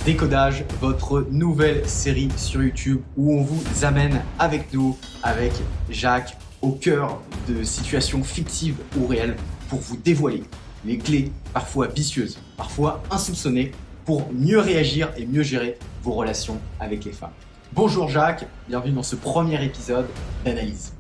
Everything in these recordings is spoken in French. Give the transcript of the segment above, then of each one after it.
Décodage, votre nouvelle série sur YouTube où on vous amène avec nous, avec Jacques, au cœur de situations fictives ou réelles pour vous dévoiler les clés parfois vicieuses, parfois insoupçonnées pour mieux réagir et mieux gérer vos relations avec les femmes. Bonjour Jacques, bienvenue dans ce premier épisode d'analyse.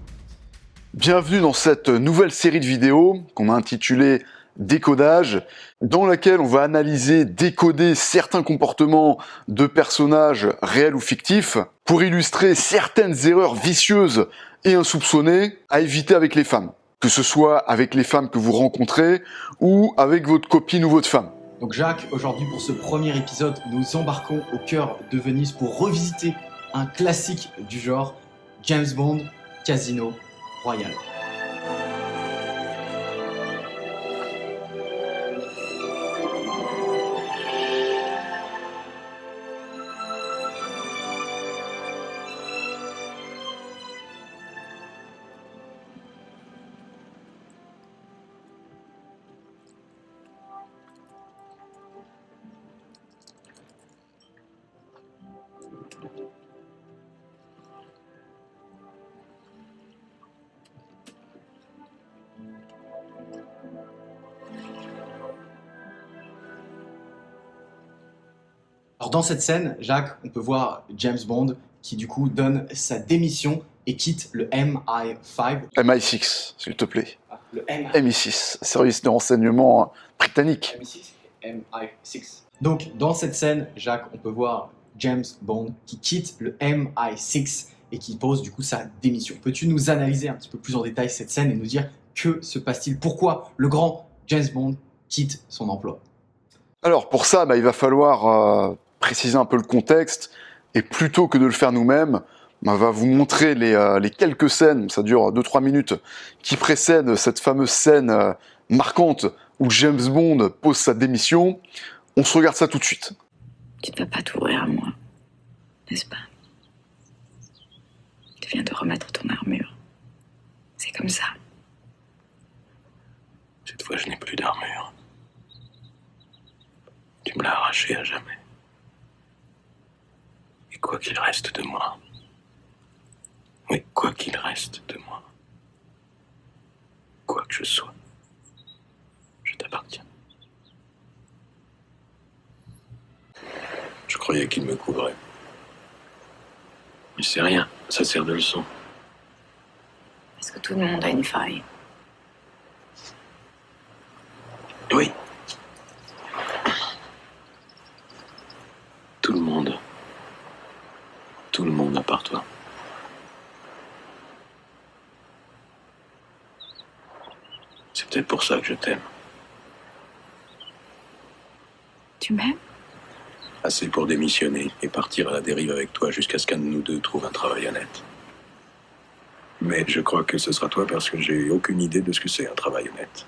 Bienvenue dans cette nouvelle série de vidéos qu'on a intitulée Décodage, dans laquelle on va analyser, décoder certains comportements de personnages réels ou fictifs pour illustrer certaines erreurs vicieuses et insoupçonnées à éviter avec les femmes. Que ce soit avec les femmes que vous rencontrez ou avec votre copine ou votre femme. Donc Jacques, aujourd'hui pour ce premier épisode, nous embarquons au cœur de Venise pour revisiter un classique du genre, James Bond, Casino Royale. Alors dans cette scène, Jacques, on peut voir James Bond qui du coup donne sa démission et quitte le MI5. MI6, s'il te plaît. Le MI6, service de renseignement britannique. MI6 MI6. Donc dans cette scène, Jacques, on peut voir James Bond qui quitte le MI6 et qui pose du coup sa démission. Peux-tu nous analyser un petit peu plus en détail cette scène et nous dire que se passe-t-il? Pourquoi le grand James Bond quitte son emploi? Alors pour ça, il va falloir préciser un peu le contexte, et plutôt que de le faire nous-mêmes, on va vous montrer les quelques scènes, ça dure 2-3 minutes, qui précèdent cette fameuse scène marquante où James Bond pose sa démission. On se regarde ça tout de suite. Tu ne vas pas t'ouvrir à moi, n'est-ce pas? Tu viens de remettre ton armure. C'est comme ça. Cette fois, je n'ai plus d'armure. Tu me l'as arrachée à jamais. Et quoi qu'il reste de moi, oui, quoi qu'il reste de moi, quoi que je sois, je t'appartiens. Je croyais qu'il me couvrait. Mais c'est rien, ça sert de leçon. Parce que tout le monde a une faille. Oui. Tout le monde. Tout le monde à part toi. C'est peut-être pour ça que je t'aime. Tu m'aimes? Assez pour démissionner et partir à la dérive avec toi jusqu'à ce qu'un de nous deux trouve un travail honnête. Mais je crois que ce sera toi parce que j'ai aucune idée de ce que c'est un travail honnête.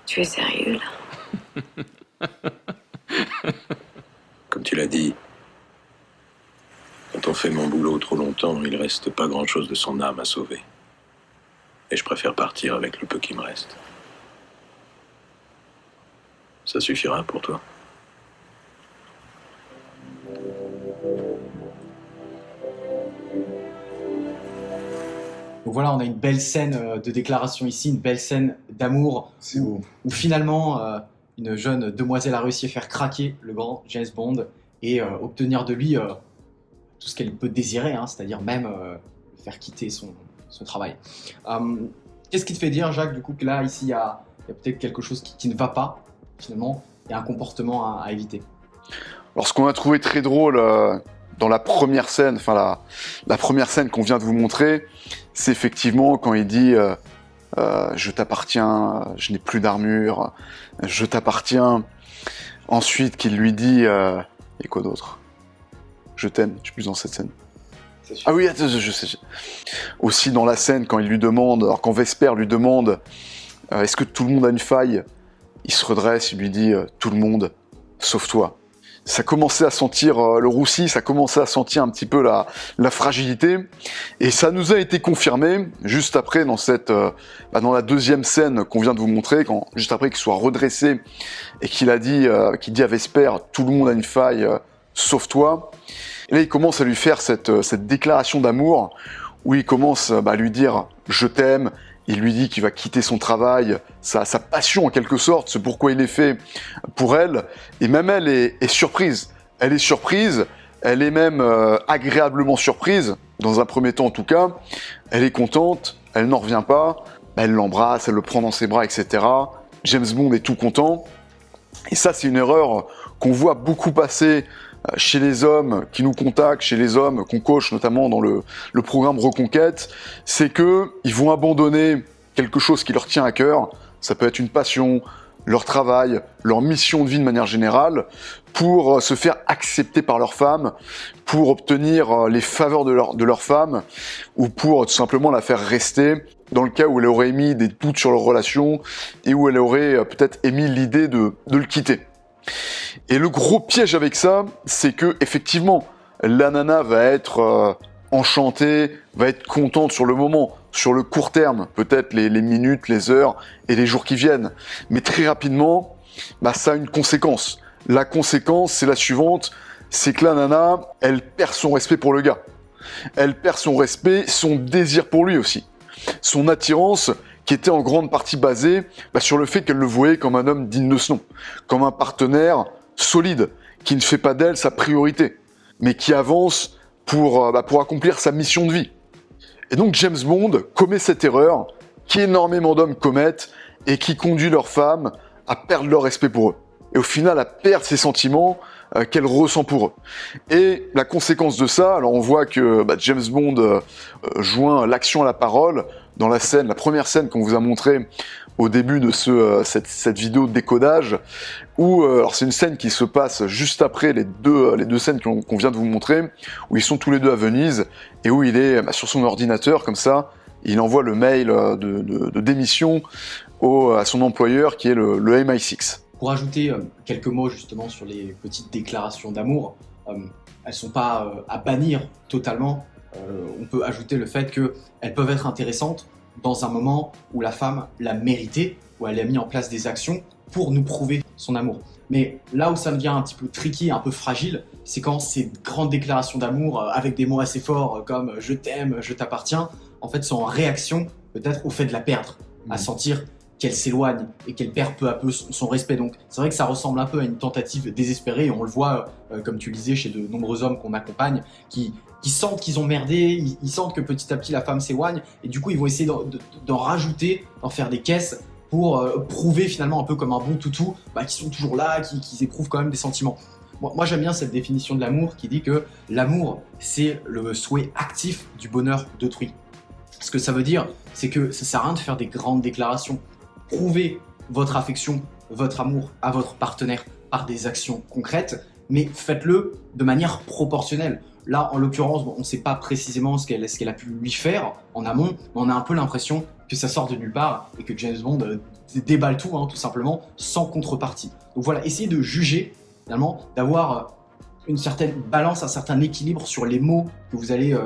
Tu es sérieux, là? Comme tu l'as dit, quand on fait mon boulot trop longtemps, il reste pas grand-chose de son âme à sauver. Et je préfère partir avec le peu qui me reste. Ça suffira pour toi? Donc voilà, on a une belle scène de déclaration ici, une belle scène d'amour où finalement une jeune demoiselle a réussi à faire craquer le grand James Bond et obtenir de lui tout ce qu'elle peut désirer, c'est-à-dire même faire quitter son travail. Qu'est-ce qui te fait dire, Jacques, du coup, que là, ici, il y a peut-être quelque chose qui ne va pas, finalement, et un comportement à éviter? Alors ce qu'on a trouvé très drôle dans la première scène, la première scène qu'on vient de vous montrer, c'est effectivement quand il dit je t'appartiens, je n'ai plus d'armure, je t'appartiens. Ensuite qu'il lui dit et quoi d'autre? Je t'aime, je suis plus dans cette scène. Ah oui, attends, je sais. Aussi dans la scène quand il lui demande, alors quand Vesper lui demande est-ce que tout le monde a une faille, il se redresse, il lui dit tout le monde sauf toi. ça commençait à sentir le roussi, ça commençait à sentir un petit peu la fragilité, et ça nous a été confirmé juste après dans dans la deuxième scène qu'on vient de vous montrer, juste après qu'il soit redressé et qu'il dit à Vesper, tout le monde a une faille, sauf toi. Et là il commence à lui faire cette déclaration d'amour où il commence à lui dire je t'aime. Il lui dit qu'il va quitter son travail, sa passion en quelque sorte, ce pourquoi il est fait pour elle. Et même elle est surprise. Elle est surprise, elle est même agréablement surprise, dans un premier temps en tout cas. Elle est contente, elle n'en revient pas. Elle l'embrasse, elle le prend dans ses bras, etc. James Bond est tout content. Et ça, c'est une erreur qu'on voit beaucoup passer chez les hommes qui nous contactent, chez les hommes qu'on coach notamment dans le programme Reconquête, c'est que ils vont abandonner quelque chose qui leur tient à cœur, ça peut être une passion, leur travail, leur mission de vie de manière générale, pour se faire accepter par leur femme, pour obtenir les faveurs de leur femme, ou pour tout simplement la faire rester, dans le cas où elle aurait émis des doutes sur leur relation, et où elle aurait peut-être émis l'idée de le quitter. Et le gros piège avec ça, c'est que effectivement, la nana va être enchantée, va être contente sur le moment, sur le court terme, peut-être les minutes, les heures et les jours qui viennent. Mais très rapidement, ça a une conséquence. La conséquence, c'est la suivante, c'est que la nana, elle perd son respect pour le gars. Elle perd son respect, son désir pour lui aussi. Son attirance, qui était en grande partie basée sur le fait qu'elle le voyait comme un homme digne de ce nom, comme un partenaire solide, qui ne fait pas d'elle sa priorité, mais qui avance pour accomplir sa mission de vie. Et donc James Bond commet cette erreur qu'énormément d'hommes commettent et qui conduit leurs femmes à perdre leur respect pour eux. Et au final à perdre ces sentiments qu'elle ressent pour eux. Et la conséquence de ça, alors on voit que James Bond joint l'action à la parole dans la première scène qu'on vous a montrée au début de cette vidéo de décodage, où alors c'est une scène qui se passe juste après les deux scènes qu'on vient de vous montrer, où ils sont tous les deux à Venise, et où il est sur son ordinateur, comme ça, il envoie le mail de démission à son employeur, qui est le MI6. Pour ajouter quelques mots justement sur les petites déclarations d'amour, elles sont pas à bannir totalement. On peut ajouter le fait qu'elles peuvent être intéressantes dans un moment où la femme l'a mérité, où elle a mis en place des actions pour nous prouver son amour. Mais là où ça devient un petit peu tricky, un peu fragile, c'est quand ces grandes déclarations d'amour avec des mots assez forts comme « je t'aime, je t'appartiens », en fait sont en réaction peut-être au fait de la perdre, à sentir qu'elle s'éloigne et qu'elle perd peu à peu son respect. Donc c'est vrai que ça ressemble un peu à une tentative désespérée, et on le voit, comme tu le disais, chez de nombreux hommes qu'on accompagne, qui sentent qu'ils ont merdé, ils sentent que petit à petit la femme s'éloigne, et du coup ils vont essayer d'en rajouter, d'en faire des caisses, pour prouver finalement un peu comme un bon toutou, qu'ils sont toujours là, qu'ils éprouvent quand même des sentiments. Moi j'aime bien cette définition de l'amour qui dit que l'amour c'est le souhait actif du bonheur d'autrui. Ce que ça veut dire, c'est que ça sert à rien de faire des grandes déclarations. Prouvez votre affection, votre amour à votre partenaire par des actions concrètes, mais faites-le de manière proportionnelle. Là, en l'occurrence, on ne sait pas précisément ce qu'elle a pu lui faire en amont, mais on a un peu l'impression que ça sort de nulle part et que James Bond déballe tout, tout simplement, sans contrepartie. Donc voilà, essayez de juger, finalement, d'avoir une certaine balance, un certain équilibre sur les mots que vous allez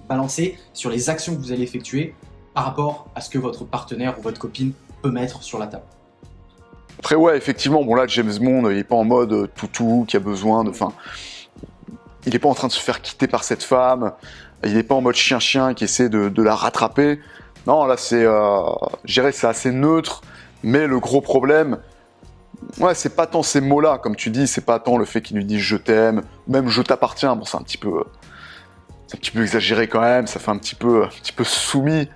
balancer, sur les actions que vous allez effectuer, par rapport à ce que votre partenaire ou votre copine peut mettre sur la table. Après ouais, effectivement, bon là James Bond, il est pas en mode toutou qui a besoin de... il est pas en train de se faire quitter par cette femme, il est pas en mode chien-chien qui essaie de la rattraper. Non, là c'est... je dirais que c'est assez neutre, mais le gros problème, ouais, c'est pas tant ces mots-là, comme tu dis, c'est pas tant le fait qu'il lui dise je t'aime, même je t'appartiens, bon c'est un petit peu exagéré quand même, ça fait un petit peu soumis,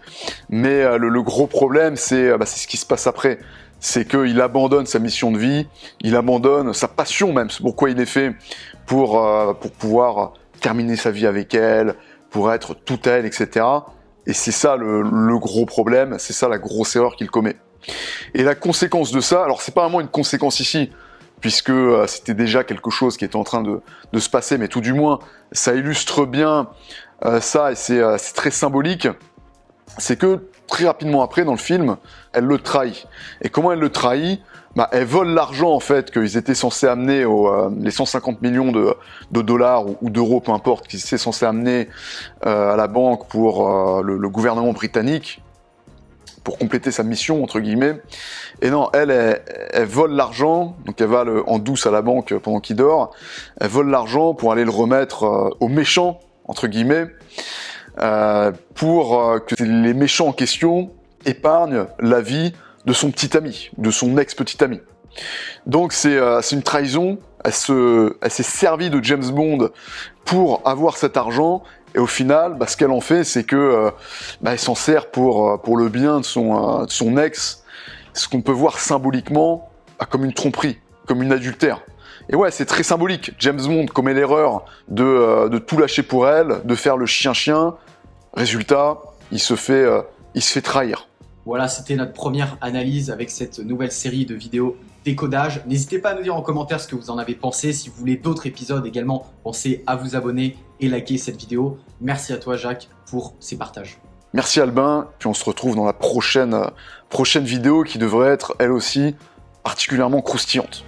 mais le gros problème c'est ce qui se passe après, c'est qu'il abandonne sa mission de vie, il abandonne sa passion même, c'est pourquoi il est fait, pour pouvoir terminer sa vie avec elle, pour être tout à elle, etc. Et c'est ça le gros problème, c'est ça la grosse erreur qu'il commet. Et la conséquence de ça, alors c'est pas vraiment une conséquence ici, puisque c'était déjà quelque chose qui était en train de se passer, mais tout du moins, ça illustre bien ça, et c'est très symbolique. c'est que très rapidement après, dans le film, elle le trahit. Et comment elle le trahit? Elle vole l'argent en fait qu'ils étaient censés amener, les 150 millions de dollars ou d'euros, peu importe, qu'ils étaient censés amener à la banque pour le gouvernement britannique, pour compléter sa mission, entre guillemets. Et non, elle vole l'argent, donc elle va en douce à la banque pendant qu'il dort, elle vole l'argent pour aller le remettre aux méchants, entre guillemets, pour que les méchants en question épargnent la vie de son petit ami, de son ex-petit ami. Donc c'est une trahison, elle s'est servie de James Bond pour avoir cet argent, et au final, ce qu'elle en fait, c'est que elle s'en sert pour le bien de son ex, ce qu'on peut voir symboliquement comme une tromperie, comme une adultère. Et ouais, c'est très symbolique. James Bond commet l'erreur de tout lâcher pour elle, de faire le chien-chien. Résultat, il se fait trahir. Voilà, c'était notre première analyse avec cette nouvelle série de vidéos Décodage. N'hésitez pas à nous dire en commentaire ce que vous en avez pensé. Si vous voulez d'autres épisodes également, pensez à vous abonner et liker cette vidéo. Merci à toi Jacques pour ces partages. Merci Albin, puis on se retrouve dans la prochaine vidéo qui devrait être elle aussi particulièrement croustillante.